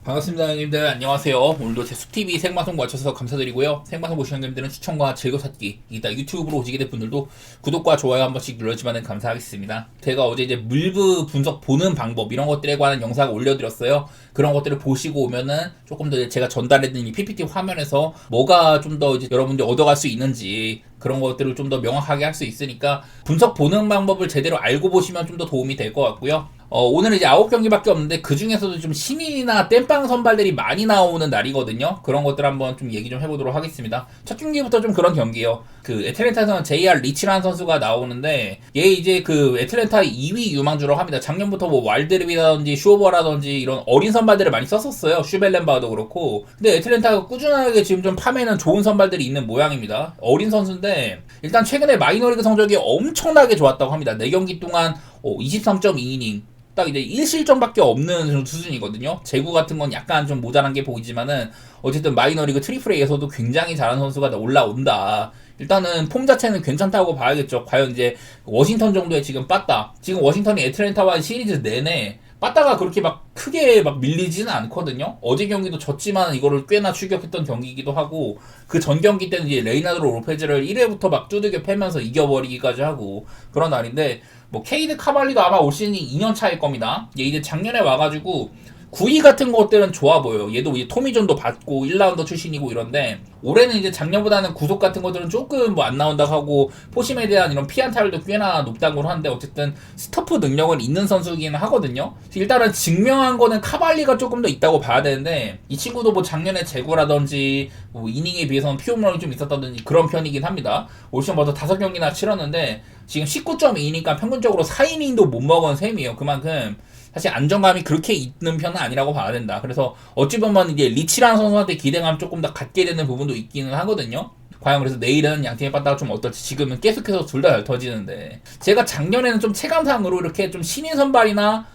반갑습니다, 형님들. 안녕하세요. 오늘도 제 숲TV 생방송 와주셔서 감사드리고요. 생방송 보시는 형님들은 추천과 즐거찾기, 이따 유튜브로 오시게 될 분들도 구독과 좋아요 한 번씩 눌러주시면 감사하겠습니다. 제가 어제 이제 물브 분석 보는 방법, 이런 것들에 관한 영상을 올려드렸어요. 그런 것들을 보시고 오면은 조금 더 제가 전달해드린 이 PPT 화면에서 뭐가 좀 더 이제 여러분들이 얻어갈 수 있는지, 그런 것들을 좀 더 명확하게 할 수 있으니까 분석 보는 방법을 제대로 알고 보시면 좀 더 도움이 될 것 같고요. 오늘은 이제 9경기밖에 없는데 그 중에서도 좀 신인이나 땜빵 선발들이 많이 나오는 날이거든요. 그런 것들 한번 좀 얘기 좀 해보도록 하겠습니다. 첫 경기부터 좀 그런 경기예요. 그 애틀랜타에서는 JR 리치라는 선수가 나오는데, 얘 이제 그 애틀랜타 2위 유망주라고 합니다. 작년부터 뭐 왈드립이라든지 슈어버라든지 이런 어린 선발들을 많이 썼었어요. 슈벨렌바도 그렇고. 근데 애틀랜타가 꾸준하게 지금 좀 팜에는 좋은 선발들이 있는 모양입니다. 어린 선수인데 일단 최근에 마이너리그 성적이 엄청나게 좋았다고 합니다. 4경기 동안 23.2이닝, 딱 이제 1실점밖에 없는 수준이거든요. 제구 같은 건 약간 좀 모자란 게 보이지만은 어쨌든 마이너리그 트리플 A에서도 굉장히 잘하는 선수가 올라온다. 일단은 폼 자체는 괜찮다고 봐야겠죠. 과연 이제 워싱턴 정도에 지금 빠따, 지금 워싱턴이 애틀랜타와 시리즈 내내 빠따가 그렇게 막 크게 막 밀리지는 않거든요. 어제 경기도 졌지만 이거를 꽤나 추격했던 경기이기도 하고, 그 전 경기 때는 이제 레이나드로 로페즈를 1회부터 막 두들겨 패면서 이겨버리기까지 하고 그런 날인데, 뭐 케이드 카발리도 아마 올 시즌이 2년 차일 겁니다. 얘 이제 작년에 와가지고 구위 같은 것들은 좋아 보여요. 얘도 이제 토미존도 받고 1라운더 출신이고 이런데, 올해는 이제 작년보다는 구속 같은 것들은 조금 뭐 안 나온다고 하고 포심에 대한 이런 피안타율도 꽤나 높다고 하는데, 어쨌든 스토프 능력은 있는 선수이긴 하거든요. 일단은 증명한 거는 카발리가 조금 더 있다고 봐야 되는데, 이 친구도 뭐 작년에 제구라든지 뭐 이닝에 비해서는 피홈런이 좀 있었다든지 그런 편이긴 합니다. 올 시즌 벌써 5경기나 치렀는데 지금 19.2니까 평균적으로 4이닝도 못 먹은 셈이에요. 그만큼 사실 안정감이 그렇게 있는 편은 아니라고 봐야 된다. 그래서 어찌 보면 이제 리치라는 선수한테 기대감 조금 더 갖게 되는 부분도 있기는 하거든요. 과연 그래서 내일은 양팀의 빠따가 좀 어떨지. 지금은 계속해서 둘 다 잘 터지는데, 제가 작년에는 좀 체감상으로 이렇게 좀 신인 선발이나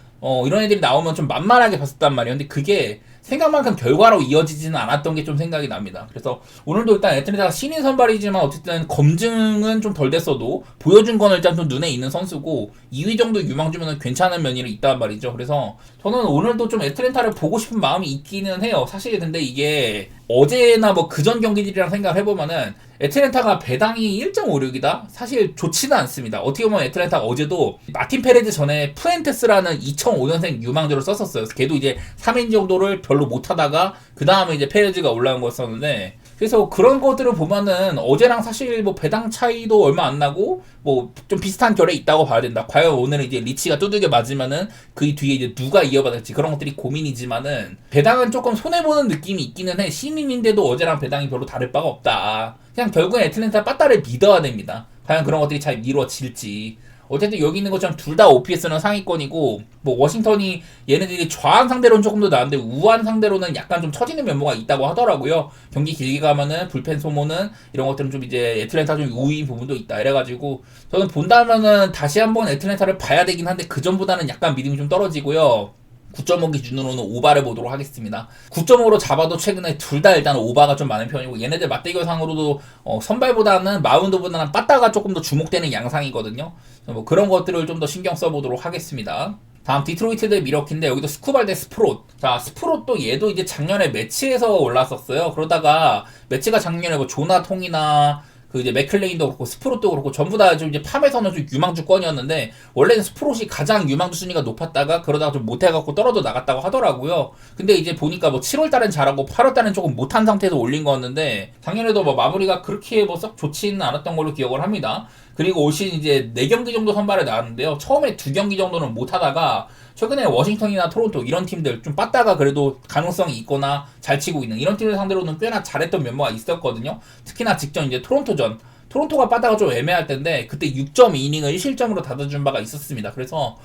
이런 애들이 나오면 좀 만만하게 봤었단 말이에요. 근데 그게 생각만큼 결과로 이어지지는 않았던 게 좀 생각이 납니다. 그래서 오늘도 일단 애틀랜타가 신인 선발이지만 어쨌든 검증은 좀 덜 됐어도 보여준 건 일단 좀 눈에 있는 선수고, 2위 정도 유망주면 괜찮은 면이 있단 말이죠. 그래서 저는 오늘도 좀 애틀랜타를 보고 싶은 마음이 있기는 해요. 사실 근데 이게 어제나 뭐 그전 경기들이랑 생각을 해보면은 애틀랜타가 배당이 1.56이다? 사실 좋지는 않습니다. 어떻게 보면 애틀랜타가 어제도 마틴 페레즈 전에 푸엔테스라는 2005년생 유망주를 썼었어요. 걔도 이제 3인 정도를 별로 못하다가 그 다음에 이제 페레즈가 올라온 거였었는데, 그래서 그런 것들을 보면은 어제랑 사실 뭐 배당 차이도 얼마 안 나고 뭐 좀 비슷한 결에 있다고 봐야 된다. 과연 오늘은 이제 리치가 두들겨 맞으면은 그 뒤에 이제 누가 이어받을지 그런 것들이 고민이지만은, 배당은 조금 손해보는 느낌이 있기는 해. 신인인데도 어제랑 배당이 별로 다를 바가 없다. 그냥 결국엔 애틀랜타 빠따를 믿어야 됩니다. 과연 그런 것들이 잘 이루어질지. 어쨌든 여기 있는 것처럼 둘 다 OPS는 상위권이고, 뭐 워싱턴이 얘네들이 좌한 상대로는 조금 더 나은데 우한 상대로는 약간 좀 처지는 면모가 있다고 하더라고요. 경기 길게 가면은 불펜 소모는 이런 것들은 좀 이제 애틀랜타 좀 우위인 부분도 있다. 이래가지고 저는 본다면은 다시 한번 애틀랜타를 봐야 되긴 한데, 그 전보다는 약간 믿음이 좀 떨어지고요. 9.5 기준으로는 오바를 보도록 하겠습니다. 9.5로 잡아도 최근에 둘 다 일단 오바가 좀 많은 편이고, 얘네들 맞대결상으로도 선발보다는 마운드보다는 빠따가 조금 더 주목되는 양상이거든요. 뭐 그런 것들을 좀 더 신경 써보도록 하겠습니다. 다음 디트로이트 대 미러키인데, 여기도 스쿠발 대 스프롯. 자, 스프롯도 얘도 이제 작년에 매치에서 올랐었어요. 그러다가 매치가 작년에 뭐 조나통이나 그 이제 맥클레인도 그렇고 스프롯도 그렇고 전부 다 좀 이제 팜에서는 좀 유망주권이었는데, 원래는 스프롯이 가장 유망주 순위가 높았다가 그러다가 좀 못해갖고 떨어져 나갔다고 하더라고요. 근데 이제 보니까 뭐 7월달은 잘하고 8월달은 조금 못한 상태에서 올린 거였는데, 작년에도 뭐 마무리가 그렇게 뭐 썩 좋지는 않았던 걸로 기억을 합니다. 그리고 올 시즌 이제 4경기 정도 선발에 나왔는데요. 처음에 2경기 정도는 못하다가 최근에 워싱턴이나 토론토 이런 팀들 좀 빠따가 그래도 가능성이 있거나 잘 치고 있는 이런 팀들 상대로는 꽤나 잘했던 면모가 있었거든요. 특히나 직전 이제 토론토전, 토론토가 빠따가 좀 애매할 텐데 그때 6.2이닝을 1실점으로 닫아준 바가 있었습니다. 그래서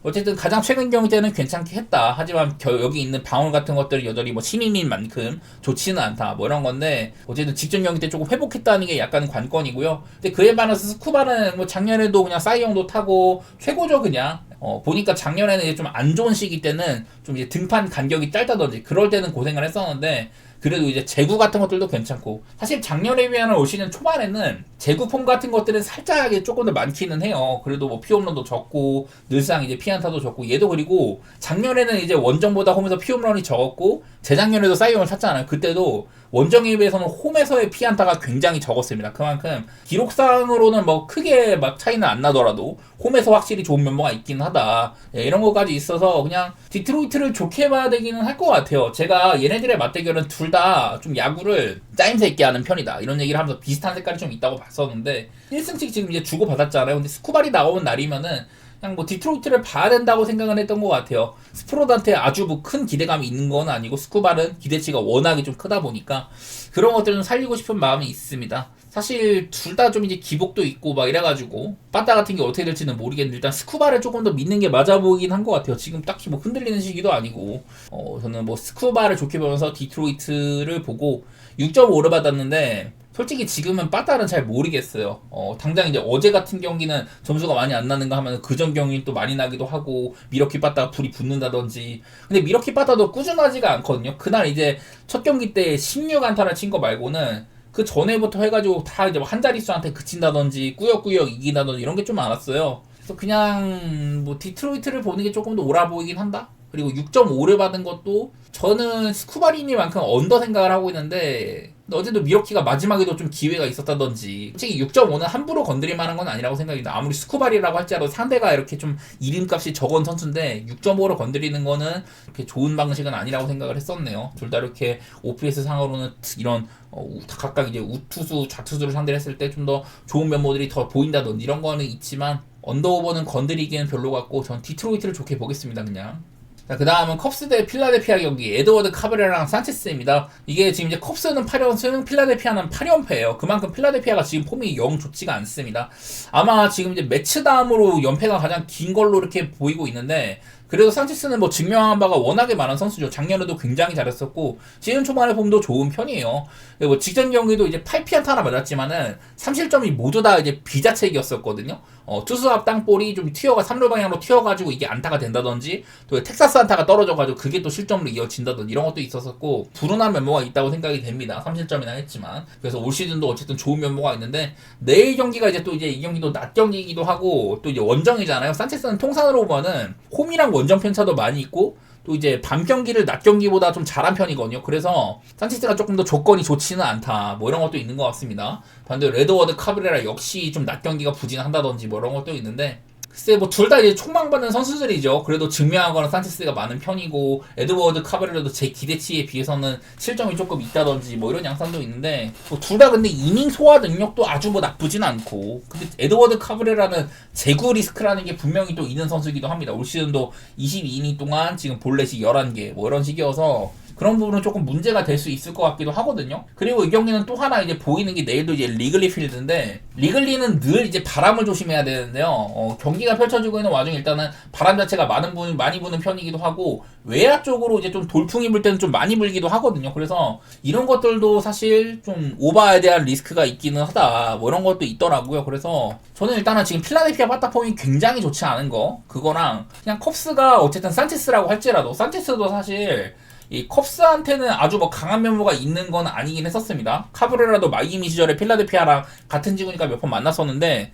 어쨌든 가장 최근 경기 때는 괜찮게 했다. 하지만 여기 있는 방울 같은 것들이 여전히 뭐 신인인 만큼 좋지는 않다. 뭐 이런 건데, 어쨌든 직전 경기 때 조금 회복했다는 게 약간 관건이고요. 근데 그에 반해서 스쿠바는 뭐 작년에도 그냥 사이영도 타고 최고죠 그냥. 보니까 작년에는 이제 좀 안 좋은 시기 때는 좀 이제 등판 간격이 짧다든지 그럴 때는 고생을 했었는데 그래도 이제 재구 같은 것들도 괜찮고 사실 작년에 비하면 올 시즌 초반에는 재구 폼 같은 것들은 살짝 조금 더 많기는 해요. 그래도 뭐 피홈런도 적고 늘상 이제 피안타도 적고 얘도 그리고 작년에는 이제 원정보다 홈에서 피홈런이 적었고 재작년에도 사이언을 탔잖아요. 그때도 원정에 비해서는 홈에서의 피안타가 굉장히 적었습니다. 그만큼 기록상으로는 뭐 크게 막 차이는 안 나더라도 홈에서 확실히 좋은 면모가 있긴 하다. 예, 이런 것까지 있어서 그냥 디트로이트를 좋게 봐야 되기는 할 것 같아요. 제가 얘네들의 맞대결은 둘 다 좀 야구를 짜임새 있게 하는 편이다. 이런 얘기를 하면서 비슷한 색깔이 좀 있다고 봤었는데 1승씩 지금 이제 주고받았잖아요. 근데 스쿠발이 나오는 날이면은 그냥 뭐 디트로이트를 봐야 된다고 생각은 했던 것 같아요. 스프로드한테 아주 뭐 큰 기대감이 있는 건 아니고 스쿠발은 기대치가 워낙에 좀 크다 보니까 그런 것들을 좀 살리고 싶은 마음이 있습니다. 사실 둘 다 좀 이제 기복도 있고 막 이래가지고 빠따 같은 게 어떻게 될지는 모르겠는데 일단 스쿠바를 조금 더 믿는 게 맞아 보이긴 한 것 같아요. 지금 딱히 뭐 흔들리는 시기도 아니고 저는 뭐 스쿠바를 좋게 보면서 디트로이트를 보고 6.5를 받았는데 솔직히 지금은 빠따는 잘 모르겠어요. 당장 이제 어제 같은 경기는 점수가 많이 안 나는가 하면 그전 경기는 또 많이 나기도 하고 미러키 빠따가 불이 붙는다든지 근데 미러키 빠따도 꾸준하지가 않거든요. 그날 이제 첫 경기 때 16안타를 친 거 말고는 그 전에부터 해가지고 다 이제 한 자릿수한테 그친다든지 꾸역꾸역 이긴다든지 이런 게 좀 많았어요. 그래서 그냥 뭐 디트로이트를 보는 게 조금 더 옳아 보이긴 한다. 그리고 6.5를 받은 것도 저는 스쿠바리니만큼 언더 생각을 하고 있는데 어제도 미러키가 마지막에도 좀 기회가 있었다든지 솔직히 6.5는 함부로 건드릴 만한 건 아니라고 생각합니다. 아무리 스쿠바리라고 할지라도 상대가 이렇게 좀 이름값이 적은 선수인데 6.5로 건드리는 거는 그렇게 좋은 방식은 아니라고 생각을 했었네요. 둘 다 이렇게 OPS 상으로는 이런 각각 이제 우투수 좌투수를 상대를 했을 때 좀 더 좋은 면모들이 더 보인다든지 이런 거는 있지만 언더오버는 건드리기는 별로 같고 전 디트로이트를 좋게 보겠습니다. 그냥 그 다음은 컵스 대 필라델피아 경기 에드워드 카브레라랑 산체스입니다. 이게 지금 이제 컵스는 8연승, 필라델피아는 8연패예요. 그만큼 필라델피아가 지금 폼이 영 좋지가 않습니다. 아마 지금 이제 매치 다음으로 연패가 가장 긴 걸로 이렇게 보이고 있는데 그래도 산체스는 뭐 증명한 바가 워낙에 많은 선수죠. 작년에도 굉장히 잘했었고 시즌 초반에 폼도 좋은 편이에요. 뭐 직전 경기도 이제 8피안타 하나 맞았지만은 3실점이 모두 다 이제 비자책이었었거든요. 투수 앞 땅볼이 좀 튀어가 3루 방향으로 튀어가지고 이게 안타가 된다든지 또 텍사스 안타가 떨어져가지고 그게 또 실점으로 이어진다든지 이런 것도 있었었고 불운한 면모가 있다고 생각이 됩니다. 3실점이나 했지만 그래서 올 시즌도 어쨌든 좋은 면모가 있는데 내일 경기가 이제 또 이제 이 경기도 낮 경기이기도 하고 또 이제 원정이잖아요. 산체스는 통산으로 보면은 홈이랑 원정 편차도 많이 있고 또 이제 밤 경기를 낮 경기보다 좀 잘한 편이거든요. 그래서 산체스가 조금 더 조건이 좋지는 않다. 뭐 이런 것도 있는 것 같습니다. 반대로 레드워드 카브레라 역시 좀 낮 경기가 부진한다든지 뭐 이런 것도 있는데 글쎄 뭐 둘 다 이제 촉망받는 선수들이죠. 그래도 증명하거나 산체스가 많은 편이고 에드워드 카브레라도 제 기대치에 비해서는 실점이 조금 있다든지 뭐 이런 양상도 있는데 뭐 둘 다 근데 이닝 소화 능력도 아주 뭐 나쁘진 않고 근데 에드워드 카브레라는 재구 리스크라는 게 분명히 또 있는 선수이기도 합니다. 올 시즌도 22이닝 동안 지금 볼넷이 11개 뭐 이런 식이어서 그런 부분은 조금 문제가 될 수 있을 것 같기도 하거든요. 그리고 이 경기는 또 하나 이제 보이는 게 내일도 이제 리글리 필드인데 리글리는 늘 이제 바람을 조심해야 되는데요. 경기가 펼쳐지고 있는 와중에 일단은 바람 자체가 많이 부는 편이기도 하고 외야 쪽으로 이제 좀 돌풍이 불 때는 좀 많이 불기도 하거든요. 그래서 이런 것들도 사실 좀 오버에 대한 리스크가 있기는 하다. 뭐 이런 것도 있더라고요. 그래서 저는 일단은 지금 필라델피아 빠따폼이 굉장히 좋지 않은 거 그거랑 그냥 컵스가 어쨌든 산체스라고 할지라도 산체스도 사실 이 컵스한테는 아주 뭐 강한 면모가 있는 건 아니긴 했었습니다. 카브레라도 마이애미 시절에 필라델피아랑 같은 지구니까 몇 번 만났었는데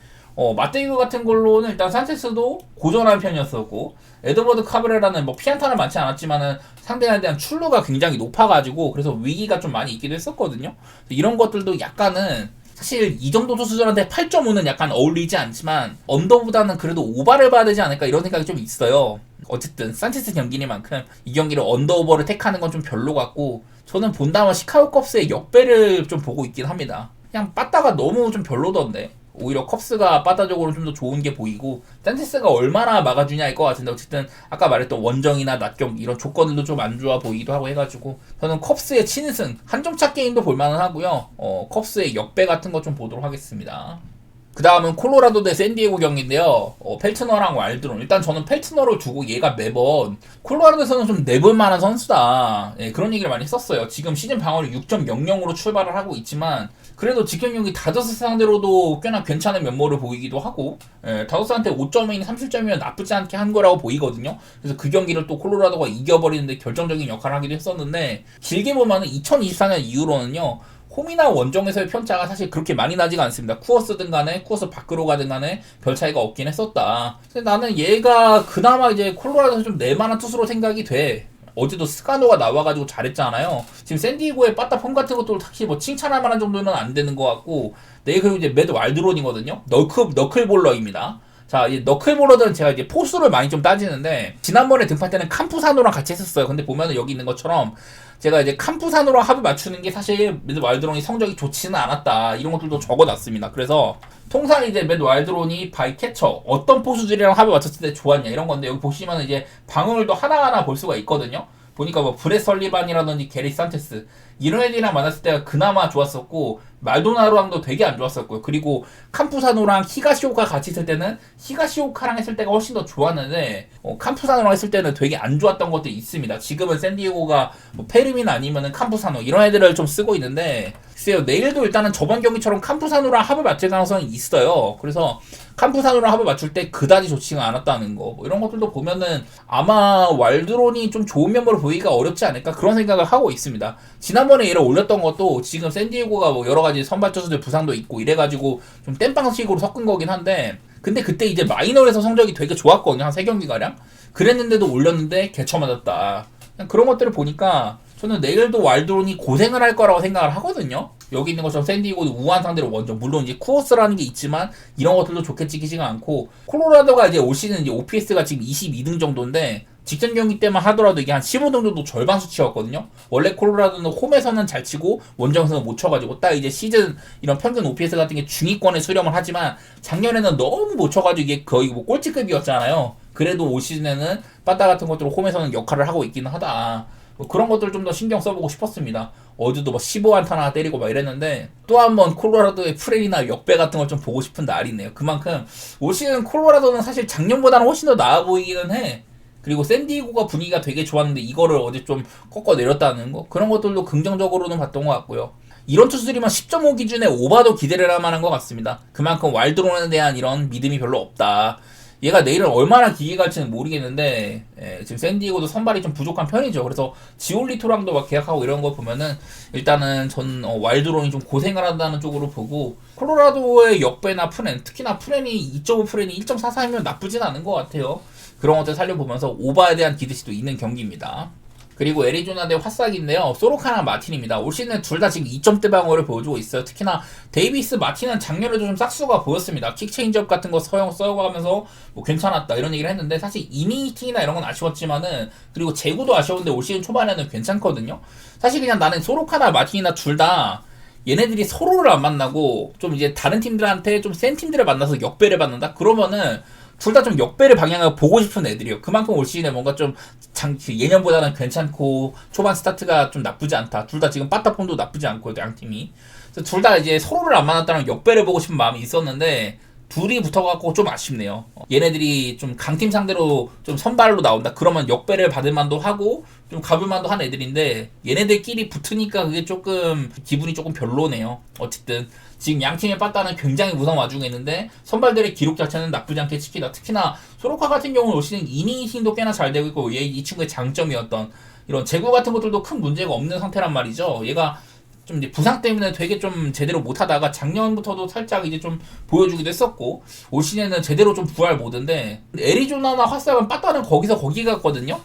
맞대결 같은 걸로는 일단 산체스도 고전한 편이었었고 에드워드 카브레라는 뭐 피안타는 많지 않았지만은 상대에 대한 출루가 굉장히 높아가지고 그래서 위기가 좀 많이 있기도 했었거든요. 이런 것들도 약간은 사실 이 정도 투수들한테 8.5는 약간 어울리지 않지만 언더보다는 그래도 오바를 봐야 되지 않을까 이런 생각이 좀 있어요. 어쨌든 산체스 경기니만큼 이 경기를 언더오버를 택하는 건 좀 별로 같고 저는 본다면 시카고 컵스의 역배를 좀 보고 있긴 합니다. 그냥 빠따가 너무 좀 별로던데 오히려 컵스가 빠따적으로 좀 더 좋은 게 보이고 산체스가 얼마나 막아주냐일 것 같은데 어쨌든 아까 말했던 원정이나 낮경 이런 조건들도 좀 안 좋아 보이기도 하고 해가지고 저는 컵스의 친승 한점차 게임도 볼만은 하고요. 컵스의 역배 같은 거 좀 보도록 하겠습니다. 그 다음은 콜로라도 대 샌디에고 경기인데요. 펠트너랑 왈드론. 일단 저는 펠트너를 두고 얘가 매번 콜로라도에서는 좀 내볼 만한 선수다. 예, 그런 얘기를 많이 했었어요. 지금 시즌 방어를 6.00으로 출발을 하고 있지만 그래도 직전 경기 다저스 상대로도 꽤나 괜찮은 면모를 보이기도 하고, 예, 다저스한테 5점인 3실점이면 나쁘지 않게 한 거라고 보이거든요. 그래서 그 경기를 또 콜로라도가 이겨버리는데 결정적인 역할을 하기도 했었는데, 길게 보면은 2024년 이후로는요, 홈이나 원정에서의 편차가 사실 그렇게 많이 나지가 않습니다. 쿠어스든 간에 쿠어스 밖으로 가든 간에 별 차이가 없긴 했었다. 근데 나는 얘가 그나마 이제 콜로라도에서 좀 낼만한 투수로 생각이 돼. 어제도 스카노가 나와가지고 잘했잖아요. 지금 샌디에고의 빠따 폼 같은 것도 딱히 뭐 칭찬할 만한 정도는 안 되는 것 같고, 네, 그리고 이제 매드 왈드론이거든요. 너클볼러입니다. 자, 이 너클볼러들은 제가 이제 포수를 많이 좀 따지는데, 지난번에 등판 때는 캄푸사노랑 같이 했었어요. 근데 보면은 여기 있는 것처럼, 제가 이제 캄푸사노랑 합을 맞추는 게 사실 매드 왈드론이 성적이 좋지는 않았다. 이런 것들도 적어놨습니다. 그래서, 통상 이제 매드 왈드론이 바이 캐쳐, 어떤 포수들이랑 합을 맞췄을 때 좋았냐, 이런 건데, 여기 보시면 이제 방어율도 하나하나 볼 수가 있거든요. 보니까 뭐 브렛 설리반이라든지 게리 산체스 이런 애들이랑 만났을 때가 그나마 좋았었고, 말도나루랑도 되게 안 좋았었고요. 그리고 캄푸사노랑 히가시오카 같이 있을 때는 히가시오카랑 했을 때가 훨씬 더 좋았는데, 캄푸사노랑 했을 때는 되게 안 좋았던 것들이 있습니다. 지금은 샌디에고가 뭐 페르민 아니면은 캄푸사노 이런 애들을 좀 쓰고 있는데, 글쎄요, 내일도 일단은 저번 경기처럼 캄푸사노랑 합을 맞출 가능성이 있어요. 그래서 캄푸사노랑 합을 맞출 때 그다지 좋지가 않았다는 거, 뭐 이런 것들도 보면은 아마 왈드론이 좀 좋은 면모를 보이기가 어렵지 않을까, 그런 생각을 하고 있습니다. 지난번에 얘를 올렸던 것도 지금 샌디에고가 뭐 여러 가지 선발 투수들 부상도 있고 이래가지고 좀 땜빵식으로 섞은 거긴 한데, 근데 그때 이제 마이너에서 성적이 되게 좋았거든요. 한 3경기가량 그랬는데도 올렸는데 개쳐 맞았다. 그런 것들을 보니까 저는 내일도 왈드론이 고생을 할 거라고 생각을 하거든요. 여기 있는 것처럼 샌디에고도 우한 상대로 원정, 물론 이제 쿠어스라는 게 있지만 이런 것들도 좋게 찍히지가 않고, 콜로라도가 이제 올 시즌 이제 OPS가 지금 22등 정도인데, 직전 경기 때만 하더라도 이게 한 15등 정도 절반 수치였거든요. 원래 콜로라도는 홈에서는 잘 치고 원정에서는 못 쳐가지고 딱 이제 시즌 이런 평균 OPS 같은 게 중위권에 수렴을 하지만, 작년에는 너무 못 쳐가지고 이게 거의 뭐 꼴찌급이었잖아요. 그래도 올 시즌에는 빠따 같은 것들로 홈에서는 역할을 하고 있기는 하다. 뭐 그런 것들 좀 더 신경 써보고 싶었습니다. 어제도 막 15안타나 때리고 막 이랬는데, 또 한 번 콜로라도의 프레이나 역배 같은 걸 좀 보고 싶은 날이네요. 그만큼 올 시즌 콜로라도는 사실 작년보다는 훨씬 더 나아 보이기는 해. 그리고 샌디에고가 분위기가 되게 좋았는데 이거를 어제 좀 꺾어 내렸다는 거, 그런 것들도 긍정적으로는 봤던 것 같고요. 이런 투수들이면 10.5 기준에 오바도 기대를 할 만한 것 같습니다. 그만큼 왈드론에 대한 이런 믿음이 별로 없다. 얘가 내일은 얼마나 길게 갈지는 모르겠는데, 지금 샌디에고도 선발이 좀 부족한 편이죠. 그래서 지올리토랑도 막 계약하고 이런 거 보면은 일단은 전 왈드론이 좀 고생을 한다는 쪽으로 보고, 콜로라도의 역배나 프렌, 특히나 프렌이 2.5 프렌이 1.44이면 나쁘진 않은 것 같아요. 그런 것들 살려보면서 오바에 대한 기대치도 있는 경기입니다. 그리고 애리조나 대 화싹인데요. 소로카나 마틴입니다. 올 시즌 둘 다 지금 2점대 방어를 보여주고 있어요. 특히나 데이비스 마틴은 작년에도 좀 싹수가 보였습니다. 킥 체인지업 같은 거 써가면서 뭐 괜찮았다 이런 얘기를 했는데, 사실 이닝이팅이나 이런 건 아쉬웠지만은, 그리고 제구도 아쉬웠는데 올 시즌 초반에는 괜찮거든요. 사실 그냥 나는 소로카나 마틴이나 둘 다 얘네들이 서로를 안 만나고 좀 이제 다른 팀들한테 좀 센 팀들을 만나서 역배를 받는다? 그러면은 둘 다 좀 역배를 방향을 보고 싶은 애들이에요. 그만큼 올 시즌에 뭔가 좀 예년보다는 괜찮고 초반 스타트가 좀 나쁘지 않다. 둘 다 지금 빠따폼도 나쁘지 않고 양 팀이. 둘 다 이제 서로를 안 만났다는 역배를 보고 싶은 마음이 있었는데, 둘이 붙어갖고 좀 아쉽네요. 얘네들이 좀 강팀 상대로 좀 선발로 나온다 그러면 역배를 받을 만도 하고 좀 가볼 만도 한 애들인데, 얘네들끼리 붙으니까 그게 조금 기분이 조금 별로네요. 어쨌든 지금 양 팀의 빠따는 굉장히 무서운 와중에 있는데 선발들의 기록 자체는 나쁘지 않게 찍히다. 특히나 소로카 같은 경우는 올 시즌 이닝도 꽤나 잘 되고 있고, 이 친구의 장점이었던 이런 제구 같은 것들도 큰 문제가 없는 상태란 말이죠. 얘가 좀 이제 부상 때문에 되게 좀 제대로 못하다가 작년부터도 살짝 이제 좀 보여주기도 했었고, 올 시즌에는 제대로 좀 부활 모드인데, 애리조나나 화싹은 빠따는 거기서 거기 갔거든요.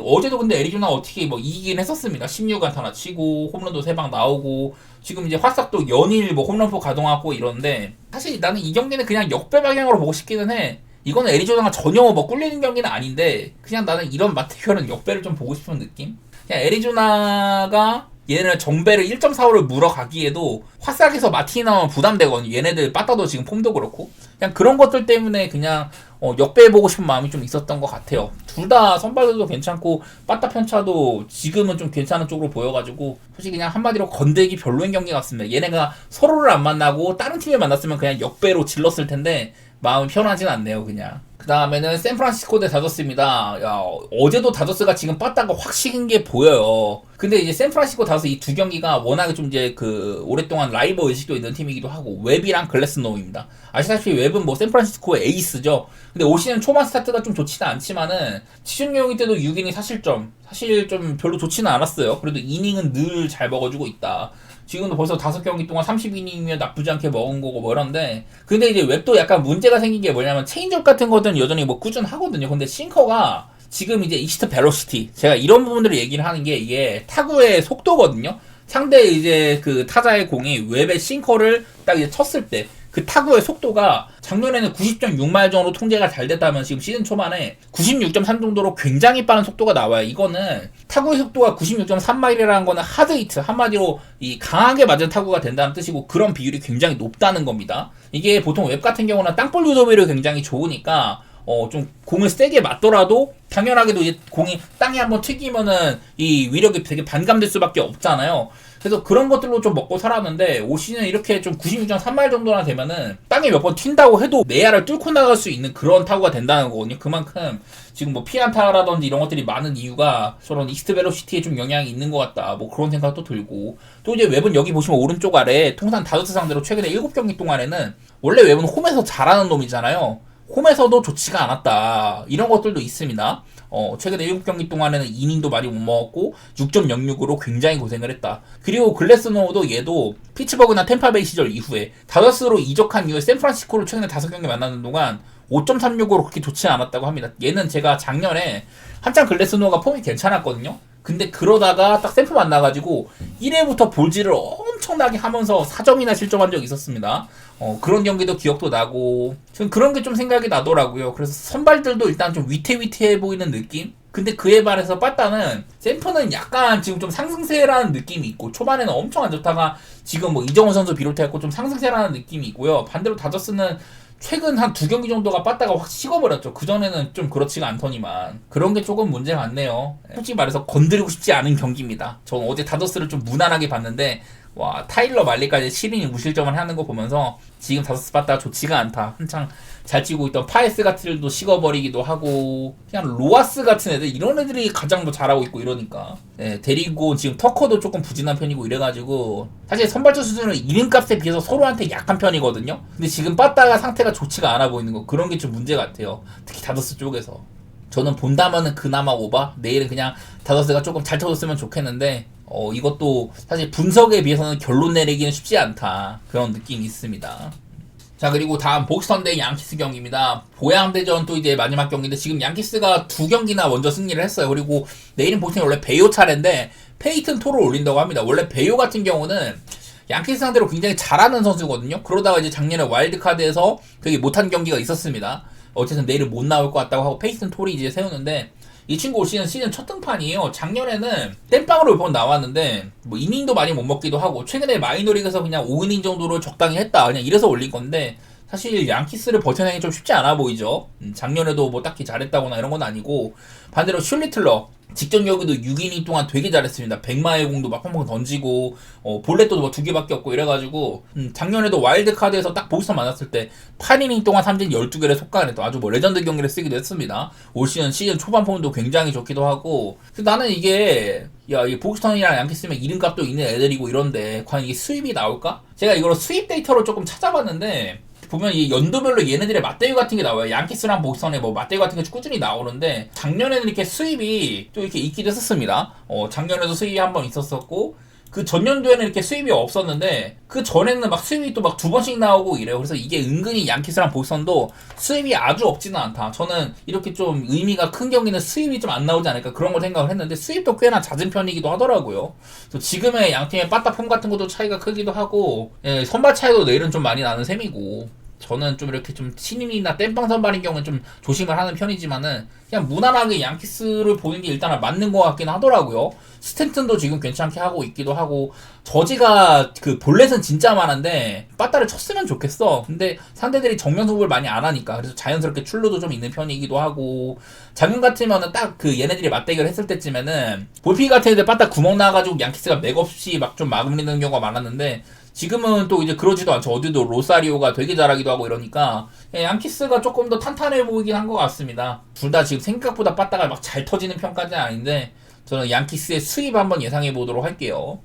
어제도 근데 애리조나 어떻게 뭐 이기긴 했었습니다. 16안타나 치고 홈런도 3방 나오고, 지금 이제 화싹도 연일 뭐 홈런포 가동하고 이러는데, 사실 나는 이 경기는 그냥 역배 방향으로 보고 싶기는 해. 이거는 애리조나가 전혀 뭐 꿀리는 경기는 아닌데, 그냥 나는 이런 마테리얼은 역배를 좀 보고 싶은 느낌? 그냥 애리조나가 얘네는 정배를 1.45를 물어가기에도 화싹에서 마틴이 나오면 부담되거든요. 얘네들 빠따도 지금 폼도 그렇고. 그냥 그런 것들 때문에 그냥 역배해보고 싶은 마음이 좀 있었던 것 같아요. 둘 다 선발들도 괜찮고 빠따 편차도 지금은 좀 괜찮은 쪽으로 보여가지고 솔직히 그냥 한마디로 건들기 별로인 경기 같습니다. 얘네가 서로를 안 만나고 다른 팀을 만났으면 그냥 역배로 질렀을 텐데 마음이 편하진 않네요. 그냥. 그 다음에는 샌프란시스코 대 다저스입니다. 야, 어제도 다저스가 지금 빠따가 확 식은 게 보여요. 근데 이제 샌프란시스코 다저스 이 두 경기가 워낙에 좀 이제 그 오랫동안 라이벌 의식도 있는 팀이기도 하고 웹이랑 글래스노우입니다. 아시다시피 웹은 뭐 샌프란시스코의 에이스죠. 근데 올 시즌 초반 스타트가 좀 좋지는 않지만은 시즌 경기 때도 6이닝 사실점 사실 좀 별로 좋지는 않았어요. 그래도 이닝은 늘 잘 먹어주고 있다. 지금도 벌써 5경기 동안 30이닝이면 나쁘지 않게 먹은 거고 뭐 이런데 근데 이제 웹도 약간 문제가 생긴 게 뭐냐면 체인지업 같은 것들은 여전히 뭐 꾸준하거든요. 근데 싱커가 지금 이제 익스트 벨로시티 제가 이런 부분들을 얘기를 하는 게 이게 타구의 속도거든요. 상대 이제 그 타자의 공이 웹의 싱커를 딱 이제 쳤을 때 그 타구의 속도가 작년에는 90.6마일 정도로 통제가 잘 됐다면 지금 시즌 초반에 96.3 정도로 굉장히 빠른 속도가 나와요. 이거는 타구의 속도가 96.3마일이라는 거는 하드히트, 한마디로 이 강하게 맞은 타구가 된다는 뜻이고 그런 비율이 굉장히 높다는 겁니다. 이게 보통 웹 같은 경우는 땅볼 유도비율이 굉장히 좋으니까 좀 공을 세게 맞더라도 당연하게도 이제 공이 땅에 한번 튀기면은 이 위력이 되게 반감될 수밖에 없잖아요. 그래서 그런 것들로 좀 먹고 살았는데 올 시즌 이렇게 좀 96.3마일 정도나 되면은 땅에 몇 번 튄다고 해도 내야를 뚫고 나갈 수 있는 그런 타구가 된다는 거거든요. 그만큼 지금 뭐 피안타라든지 이런 것들이 많은 이유가 저런 익스트 벨로시티에 좀 영향이 있는 것 같다. 뭐 그런 생각도 들고 또 이제 웹은 여기 보시면 오른쪽 아래 통산 다저스 상대로 최근에 7경기 동안에는 원래 웹은 홈에서 잘하는 놈이잖아요. 홈에서도 좋지가 않았다. 이런 것들도 있습니다. 최근에 7경기 동안에는 이닝도 많이 못 먹었고 6.06으로 굉장히 고생을 했다. 그리고 글래스노우도 얘도 피츠버그나 템파베이 시절 이후에 다저스로 이적한 이후에 샌프란시스코를 최근에 5경기 만나는 동안 5.36으로 그렇게 좋지 않았다고 합니다. 얘는 제가 작년에 한창 글래스노우가 폼이 괜찮았거든요. 근데 그러다가 딱 샌프 만나가지고 1회부터 볼질을 엄청나게 하면서 4점이나 실점한 적이 있었습니다. 그런 경기도 기억도 나고 저는 그런 게 좀 생각이 나더라고요. 그래서 선발들도 일단 좀 위태위태해 보이는 느낌? 근데 그에 반해서 빠따는 샌프는 약간 지금 좀 상승세라는 느낌이 있고 초반에는 엄청 안 좋다가 지금 뭐 이정훈 선수 비롯해갖고 좀 상승세라는 느낌이 있고요. 반대로 다저스는 최근 한 2경기 정도가 빠따가 확 식어버렸죠. 그전에는 좀 그렇지가 않더니만 그런 게 조금 문제가 많네요. 솔직히 말해서 건드리고 싶지 않은 경기입니다. 전 어제 다저스를 좀 무난하게 봤는데 와 타일러 말리까지 7이닝 무실점을 하는 거 보면서 지금 다저스 빠따가 좋지가 않다. 한창 잘 치고 있던 파에스 같은 애들도 식어버리기도 하고 그냥 로아스 같은 애들 이런 애들이 가장 더 잘하고 있고 이러니까 데리고 지금 터커도 조금 부진한 편이고 이래가지고 사실 선발투 수준은 이름값에 비해서 서로한테 약한 편이거든요. 근데 지금 빠따가 상태가 좋지가 않아 보이는 거 그런 게 좀 문제 같아요. 특히 다저스 쪽에서 저는 본다면은 그나마 오바 내일은 그냥 다저스가 조금 잘 쳐줬으면 좋겠는데 이것도 사실 분석에 비해서는 결론 내리기는 쉽지 않다 그런 느낌이 있습니다. 자 그리고 다음 보스턴 대 양키스 경기입니다. 보양대전 또 이제 마지막 경기인데 지금 양키스가 2경기나 먼저 승리를 했어요. 그리고 내일은 보스턴이 원래 베이오 차례인데 페이튼 토를 올린다고 합니다. 원래 베이오 같은 경우는 양키스 상대로 굉장히 잘하는 선수거든요. 그러다가 이제 작년에 와일드카드에서 되게 못한 경기가 있었습니다. 어쨌든 내일은 못 나올 것 같다고 하고 페이튼 톨이 이제 세우는데 이 친구 올 시즌 첫 등판이에요. 작년에는 땜빵으로 몇 번 나왔는데 뭐 이닝도 많이 못 먹기도 하고 최근에 마이너리그에서 그냥 5이닝 정도로 적당히 했다 그냥 이래서 올린 건데 사실 양키스를 버텨내기 좀 쉽지 않아 보이죠. 작년에도 뭐 딱히 잘했다거나 이런 건 아니고 반대로 슐리틀러 직전 경기도 6이닝 동안 되게 잘했습니다. 100마의 공도 막 펑펑 던지고 볼넷도 뭐 2개밖에 없고 이래가지고 작년에도 와일드카드에서 딱 보스턴 만났을 때 8이닝 동안 삼진 12개를 속가냈던 아주 뭐 레전드 경기를 쓰기도 했습니다. 올 시즌 초반 폼도 굉장히 좋기도 하고 나는 이게 이 보스턴이랑 양키스면 이름값도 있는 애들이고 이런데 과연 이게 수입이 나올까? 제가 이걸 수입 데이터를 조금 찾아봤는데 보면 이 연도별로 얘네들의 맞대우 같은 게 나와요. 양키스랑 보스턴에 뭐 맞대우 같은 게 꾸준히 나오는데 작년에는 이렇게 수입이 또 이렇게 있기도 했었습니다. 작년에도 수입이 한 번 있었었고 그 전년도에는 이렇게 수입이 없었는데 그 전에는 막 수입이 또 막 2번씩 나오고 이래요. 그래서 이게 은근히 양키스랑 보스턴도 수입이 아주 없지는 않다. 저는 이렇게 좀 의미가 큰 경기는 수입이 좀 안 나오지 않을까 그런 걸 생각을 했는데 수입도 꽤나 잦은 편이기도 하더라고요. 그래서 지금의 양팀의 빠따 폼 같은 것도 차이가 크기도 하고 선발 차이도 내일은 좀 많이 나는 셈이고 저는 좀 이렇게 좀 신인이나 땜빵 선발인 경우는 좀 조심을 하는 편이지만은 그냥 무난하게 양키스를 보는 게 일단은 맞는 것 같긴 하더라고요. 스탠튼도 지금 괜찮게 하고 있기도 하고 저지가 그 볼넷은 진짜 많은데 빠따를 쳤으면 좋겠어. 근데 상대들이 정면 호흡을 많이 안 하니까 그래서 자연스럽게 출루도 좀 있는 편이기도 하고 작년 같으면은 딱 그 얘네들이 맞대결 했을 때쯤에는 볼피 같은 애들 빠따 구멍 나가지고 양키스가 맥없이 막 좀 막으리는 경우가 많았는데 지금은 또 이제 그러지도 않죠. 어디도 로사리오가 되게 잘하기도 하고 이러니까 양키스가 조금 더 탄탄해 보이긴 한 것 같습니다. 둘 다 지금 생각보다 빠따가 막 잘 터지는 편까지는 아닌데 저는 양키스의 수입 한번 예상해 보도록 할게요.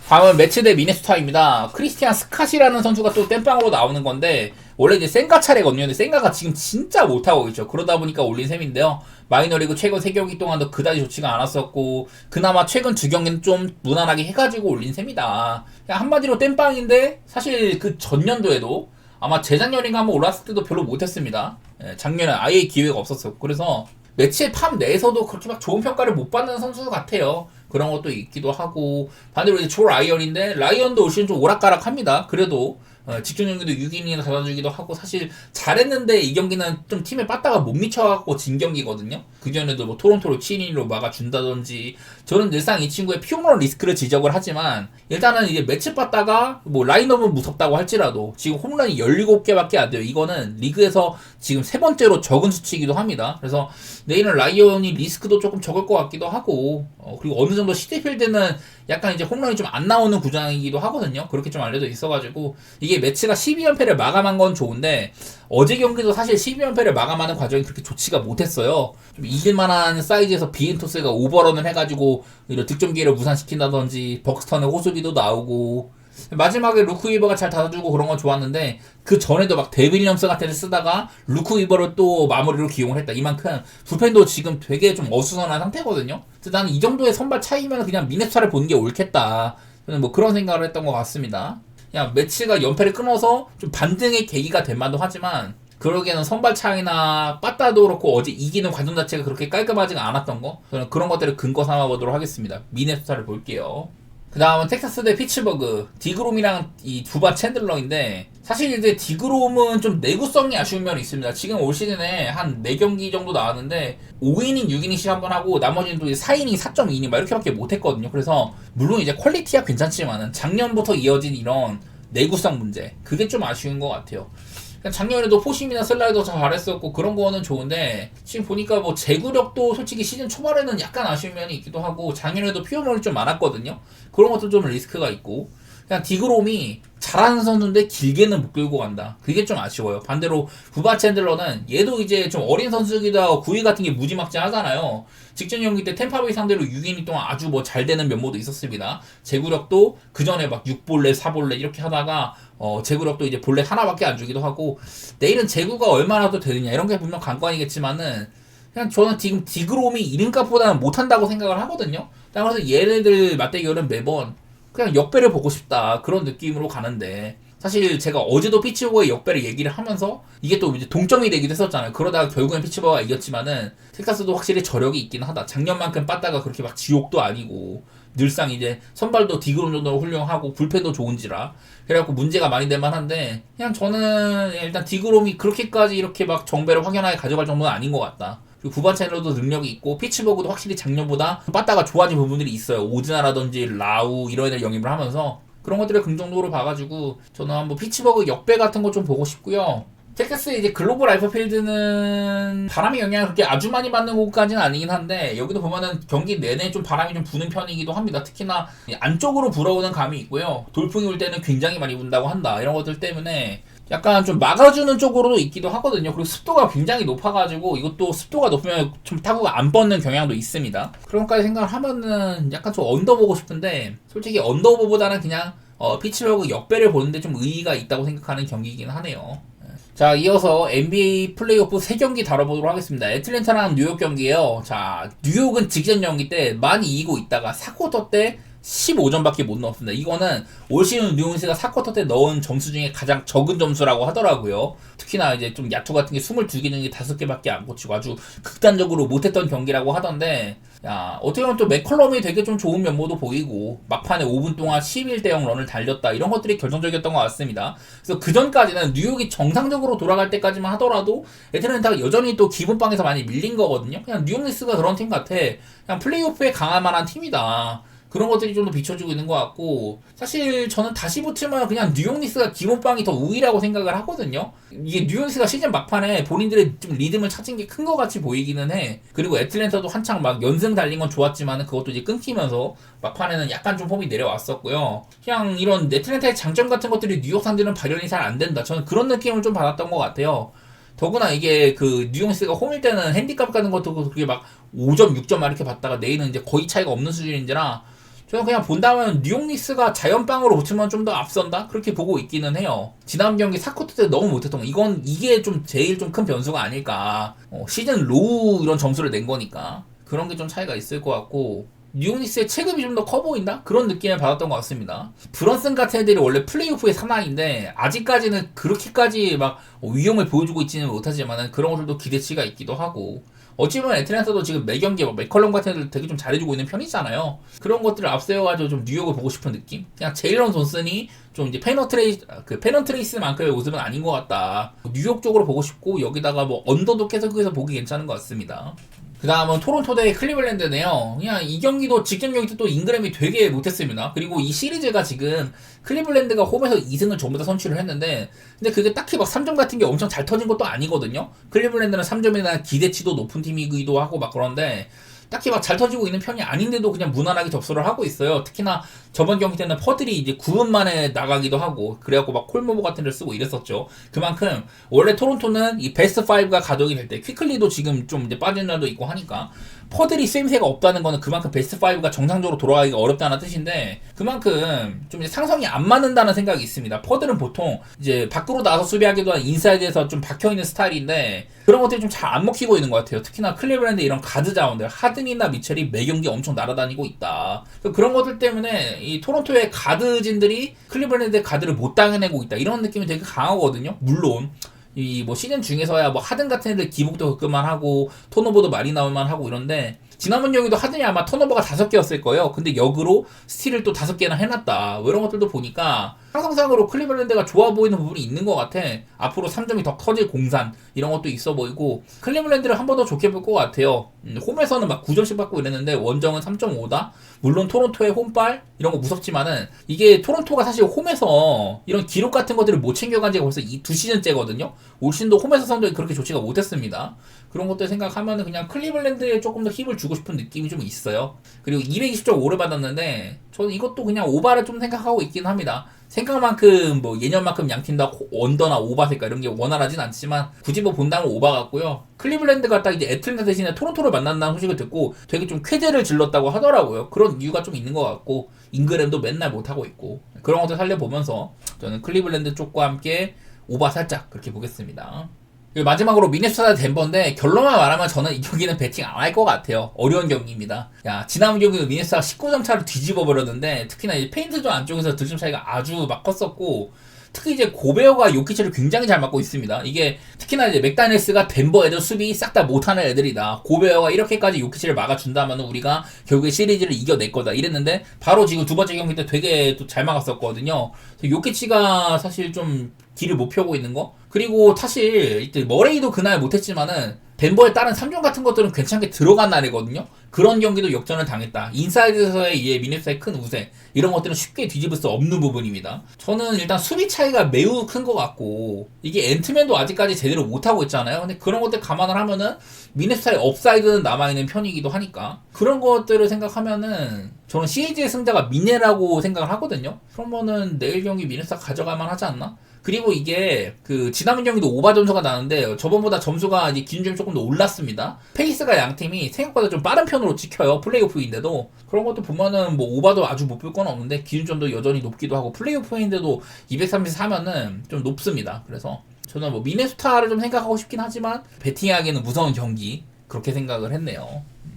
다음은 매치 대 미네소타입니다. 크리스티안 스캇이라는 선수가 또 땜빵으로 나오는 건데 원래 이제 센가 차례거든요. 근데 센가가 지금 진짜 못하고 있죠. 그러다 보니까 올린 셈인데요. 마이너리그 최근 3경기 동안도 그다지 좋지가 않았었고 그나마 최근 2경기는 좀 무난하게 해가지고 올린 셈이다. 그냥 한마디로 땜빵인데 사실 그 전년도에도 아마 재작년인가 한번 올랐을 때도 별로 못했습니다. 작년에 아예 기회가 없었어요. 그래서 매치의 팜 내에서도 그렇게 막 좋은 평가를 못 받는 선수 같아요. 그런 것도 있기도 하고 반대로 이제 조 라이언인데 라이언도 올 시즌 좀 오락가락합니다. 그래도 직전 경기도 6인이나 잡아주기도 하고 사실 잘했는데 이 경기는 좀 팀에 빠따가 못 미쳐갖고 진 경기거든요. 그전에도 뭐 토론토로 7인으로 막아준다든지 저는 늘상 이 친구의 피홈런 리스크를 지적을 하지만 일단은 이제 매치 빠따가 뭐 라인업은 무섭다고 할지라도 지금 홈런이 17개밖에 안 돼요. 이거는 리그에서 지금 세 번째로 적은 수치이기도 합니다. 그래서 내일은 라이언이 리스크도 조금 적을 것 같기도 하고 그리고 어느 정도 시티필드는 약간 이제 홈런이 좀 안 나오는 구장이기도 하거든요. 그렇게 좀 알려져 있어가지고 이게 매치가 12연패를 마감한 건 좋은데 어제 경기도 사실 12연패를 마감하는 과정이 그렇게 좋지가 못했어요. 좀 이길만한 사이즈에서 비엔토스가 오버런을 해가지고 이런 득점 기회를 무산시킨다든지 벅스턴의 호수비도 나오고 마지막에 루크 위버가 잘 닫아주고 그런 건 좋았는데 그 전에도 막 데빌 럼스 같은 애 쓰다가 루크 위버를 또 마무리로 기용을 했다. 이만큼 불펜도 지금 되게 좀 어수선한 상태거든요. 그래서 나는 이 정도의 선발 차이면 그냥 미네소타를 보는 게 옳겠다. 저는 뭐 그런 생각을 했던 것 같습니다. 그냥 매치가 연패를 끊어서 좀 반등의 계기가 될 만도 하지만 그러기에는 선발 차이나 빠따도 그렇고 어제 이기는 과정 자체가 그렇게 깔끔하지가 않았던 거 저는 그런 것들을 근거 삼아 보도록 하겠습니다. 미네소타를 볼게요. 그 다음은 텍사스 대 피츠버그 디그롬이랑 이 두바 챈들러인데 사실 이제 디그롬은 좀 내구성이 아쉬운 면이 있습니다. 지금 올 시즌에 한 4경기 정도 나왔는데 5이닝 6이닝씩 한번 하고 나머지는 또 4이닝 4.2이닝 막 이렇게밖에 못했거든요. 그래서 물론 이제 퀄리티가 괜찮지만은 작년부터 이어진 이런 내구성 문제 그게 좀 아쉬운 것 같아요. 작년에도 포심이나 슬라이더 잘했었고 그런 거는 좋은데 지금 보니까 뭐 제구력도 솔직히 시즌 초반에는 약간 아쉬운 면이 있기도 하고 작년에도 피어mol이 좀 많았거든요. 그런 것도 좀 리스크가 있고 그냥 디그롬이 잘하는 선수인데 길게는 못 끌고 간다. 그게 좀 아쉬워요. 반대로 부바 챈들러는 얘도 이제 좀 어린 선수기도 하고 구위 같은 게 무지막지하잖아요. 직전 경기 때 템파베이 상대로 6이닝 동안 아주 뭐 잘 되는 면모도 있었습니다. 제구력도 그 전에 막 6볼넷, 4볼넷 이렇게 하다가 제구력도 이제 볼넷 하나밖에 안 주기도 하고 내일은 제구가 얼마나 더 되느냐 이런 게 분명 관건이겠지만은 그냥 저는 지금 디그롬이 이름값보다는 못한다고 생각을 하거든요. 그래서 얘네들 맞대결은 매번 그냥 역배를 보고 싶다 그런 느낌으로 가는데 사실 제가 어제도 피츠버그의 역배를 얘기를 하면서 이게 또 이제 동점이 되기도 했었잖아요. 그러다가 결국엔 피츠버그가 이겼지만은 텍사스도 확실히 저력이 있긴 하다. 작년만큼 빠따가 그렇게 막 지옥도 아니고 늘상 이제 선발도 디그롬 정도로 훌륭하고 불펜도 좋은지라 그래갖고 문제가 많이 될 만한데 그냥 저는 일단 디그롬이 그렇게까지 이렇게 막 정배를 확연하게 가져갈 정도는 아닌 것 같다. 그리고 구반 채널도 능력이 있고 피츠버그도 확실히 작년보다 빠따가 좋아진 부분들이 있어요. 오즈나라든지 라우 이런 애들 영입을 하면서 그런 것들을 긍정적으로 봐가지고 저는 한번 피츠버그 역배 같은 거 좀 보고 싶고요. 텍사스의 이제 글로벌 알파 필드는 바람의 영향을 그렇게 아주 많이 받는 곳까지는 아니긴 한데 여기도 보면은 경기 내내 좀 바람이 좀 부는 편이기도 합니다. 특히나 안쪽으로 불어오는 감이 있고요. 돌풍이 올 때는 굉장히 많이 분다고 한다. 이런 것들 때문에 약간 좀 막아주는 쪽으로도 있기도 하거든요. 그리고 습도가 굉장히 높아가지고 이것도 습도가 높으면 좀 타구가 안 뻗는 경향도 있습니다. 그런 것까지 생각을 하면은 약간 좀 언더 보고 싶은데 솔직히 언더보보다는 그냥 피츠버그 역배를 보는데 좀 의의가 있다고 생각하는 경기이긴 하네요. 자, 이어서 NBA 플레이오프 3경기 다뤄보도록 하겠습니다. 애틀랜타랑 뉴욕 경기예요. 자, 뉴욕은 직전 경기 때 많이 이기고 있다가 4쿼터 때 15점밖에 못 넣었습니다. 이거는 올 시즌 뉴욕니스가 4쿼터 때 넣은 점수 중에 가장 적은 점수라고 하더라고요. 특히나 이제 좀 야투 같은 게 22개 중에 5개밖에 안 꽂히고 아주 극단적으로 못했던 경기라고 하던데, 야, 어떻게 보면 또 맥컬럼이 되게 좀 좋은 면모도 보이고 막판에 5분 동안 11대 0 런을 달렸다, 이런 것들이 결정적이었던 것 같습니다. 그래서 그 전까지는 뉴욕이 정상적으로 돌아갈 때까지만 하더라도 애틀랜타가 여전히 또 기분빵에서 많이 밀린 거거든요. 그냥 뉴욕 니스가 그런 팀 같아. 그냥 플레이오프에 강할 만한 팀이다, 그런 것들이 좀 더 비춰지고 있는 것 같고, 사실 저는 다시 붙으면 그냥 뉴욕 니스가 기본빵이 더 우위라고 생각을 하거든요. 이게 뉴욕 니스가 시즌 막판에 본인들의 좀 리듬을 찾은 게 큰 것 같이 보이기는 해. 그리고 애틀랜타도 한창 막 연승 달린 건 좋았지만 그것도 이제 끊기면서 막판에는 약간 좀 폼이 내려왔었고요. 그냥 이런 애틀랜타의 장점 같은 것들이 뉴욕 상대는 발현이 잘 안 된다, 저는 그런 느낌을 좀 받았던 것 같아요. 더구나 이게 그 뉴욕 니스가 홈일 때는 핸디캡 가는 것도 그게 막 5점, 6점 이렇게 받다가 내일은 이제 거의 차이가 없는 수준인지라 저는 그냥 본다면 뉴욕 니스가 자연빵으로 붙으면 좀 더 앞선다, 그렇게 보고 있기는 해요. 지난 경기 4쿼터 때 너무 못했던 거, 이게 좀 제일 좀 큰 변수가 아닐까. 시즌 로우 이런 점수를 낸 거니까 그런 게 좀 차이가 있을 것 같고, 뉴욕 니스의 체급이 좀 더 커 보인다, 그런 느낌을 받았던 것 같습니다. 브런슨 같은 애들이 원래 플레이오프의 사나이인데 아직까지는 그렇게까지 막 위험을 보여주고 있지는 못하지만 그런 것들도 기대치가 있기도 하고, 어찌 보면 애틀랜타도 지금 매 경기에 맥컬럼 같은 애들 되게 좀 잘해주고 있는 편이잖아요. 그런 것들을 앞세워가지고 좀 뉴욕을 보고 싶은 느낌? 그냥 제일런 존슨이 좀 이제 페넌트레이스만큼의 모습은 아닌 것 같다, 뉴욕 쪽으로 보고 싶고, 여기다가 뭐 언더도 계속해서 보기 괜찮은 것 같습니다. 그 다음은 토론토 대 클리블랜드네요. 그냥 이 경기도 직전 경기 때 또 잉그램이 되게 못했습니다. 그리고 이 시리즈가 지금 클리블랜드가 홈에서 2승을 전부 다 선취를 했는데, 근데 그게 딱히 막 3점 같은 게 엄청 잘 터진 것도 아니거든요. 클리블랜드는 3점에 대한 기대치도 높은 팀이기도 하고 막 그런데 딱히 막 잘 터지고 있는 편이 아닌데도 그냥 무난하게 접수를 하고 있어요. 특히나 저번 경기 때는 퍼들이 이제 9분 만에 나가기도 하고 그래갖고 막 콜모모 같은 데를 쓰고 이랬었죠. 그만큼 원래 토론토는 이 베스트 5가 가동이 될 때, 퀵클리도 지금 좀 이제 빠진 날도 있고 하니까 퍼들이 쓰임새가 없다는 거는 그만큼 베스트 5가 정상적으로 돌아가기가 어렵다는 뜻인데, 그만큼 좀 이제 상성이 안 맞는다는 생각이 있습니다. 퍼들은 보통 이제 밖으로 나와서 수비하기도 한 인사이드에서 좀 박혀있는 스타일인데 그런 것들이 좀 잘 안 먹히고 있는 것 같아요. 특히나 클리브랜드 이런 가드 자원들, 하든이나 미첼이 매 경기 엄청 날아다니고 있다. 그런 것들 때문에 이 토론토의 가드진들이 클리브랜드의 가드를 못 당해내고 있다, 이런 느낌이 되게 강하거든요. 물론 이 뭐 시즌 중에서야 뭐 하든 같은 애들 기복도 겪을만 하고 턴오버도 많이 나올만 하고 이런데, 지난번 경기도 하든이 아마 턴오버가 5개였을 거예요. 근데 역으로 스틸을 또 5개나 해놨다, 뭐 이런 것들도 보니까 상상상으로 클리블랜드가 좋아 보이는 부분이 있는 것 같아. 앞으로 3점이 더 커질 공산, 이런 것도 있어 보이고 클리블랜드를 한 번 더 좋게 볼 것 같아요. 홈에서는 막 9점씩 받고 이랬는데 원정은 3.5다. 물론 토론토의 홈발 이런 거 무섭지만은 이게 토론토가 사실 홈에서 이런 기록 같은 것들을 못 챙겨간 지가 벌써 이 2시즌째거든요. 올 시즌도 홈에서 성적이 그렇게 좋지가 못했습니다. 그런 것들 생각하면은 그냥 클리블랜드에 조금 더 힘을 주고 싶은 느낌이 좀 있어요. 그리고 220.5를 받았는데 저는 이것도 그냥 오바를 좀 생각하고 있긴 합니다. 생각만큼 뭐 예년만큼 양팀 다 언더나 오바 색깔 이런 게 원활하진 않지만 굳이 뭐 본다면 오바 같고요. 클리블랜드가 딱 이제 애틀랜타 대신에 토론토를 만난다는 소식을 듣고 되게 좀 쾌재를 질렀다고 하더라고요. 그런 이유가 좀 있는 것 같고, 잉그램도 맨날 못하고 있고, 그런 것들 살려보면서 저는 클리블랜드 쪽과 함께 오바 살짝 그렇게 보겠습니다. 그리고 마지막으로 미네소타 덴버인데 결론만 말하면 저는 이 경기는 배팅 안 할 것 같아요. 어려운 경기입니다. 야, 지난 경기도 미네소타가 19점 차로 뒤집어 버렸는데 특히나 이 페인트존 안쪽에서 득점 차이가 아주 막 컸었고, 특히 이제 고베어가 요키치를 굉장히 잘 맞고 있습니다. 이게 특히나 이제 맥다니엘스가 덴버 애들 수비 싹 다 못하는 애들이다, 고베어가 이렇게까지 요키치를 막아준다면 우리가 결국에 시리즈를 이겨낼 거다 이랬는데, 바로 지금 두 번째 경기 때 되게 또 잘 막았었거든요. 요키치가 사실 좀 길을 못 펴고 있는 거, 그리고 사실 이때 머레이도 그날 못했지만은 덴버의 다른 3점 같은 것들은 괜찮게 들어간 날이거든요. 그런 경기도 역전을 당했다. 인사이드에서의 이에 미네소타의 큰 우세, 이런 것들은 쉽게 뒤집을 수 없는 부분입니다. 저는 일단 수비 차이가 매우 큰 것 같고, 이게 앤트맨도 아직까지 제대로 못하고 있잖아요. 근데 그런 것들 감안을 하면은 미네소타의 업사이드는 남아있는 편이기도 하니까, 그런 것들을 생각하면은 저는 시리즈의 승자가 미네라고 생각을 하거든요. 그러면은 내일 경기 미네소타 가져갈만 하지 않나? 그리고 이게 그 지난 경기도 오바 점수가 나는데 저번보다 점수가 이제 기준점이 조금 더 올랐습니다. 페이스가 양팀이 생각보다 좀 빠른 편으로 찍혀요. 플레이오프인데도 그런 것도 보면은 뭐 오바도 아주 못 볼 건 없는데 기준점도 여전히 높기도 하고, 플레이오프인데도 234면은 좀 높습니다. 그래서 저는 뭐 미네소타를 좀 생각하고 싶긴 하지만 배팅하기에는 무서운 경기, 그렇게 생각을 했네요.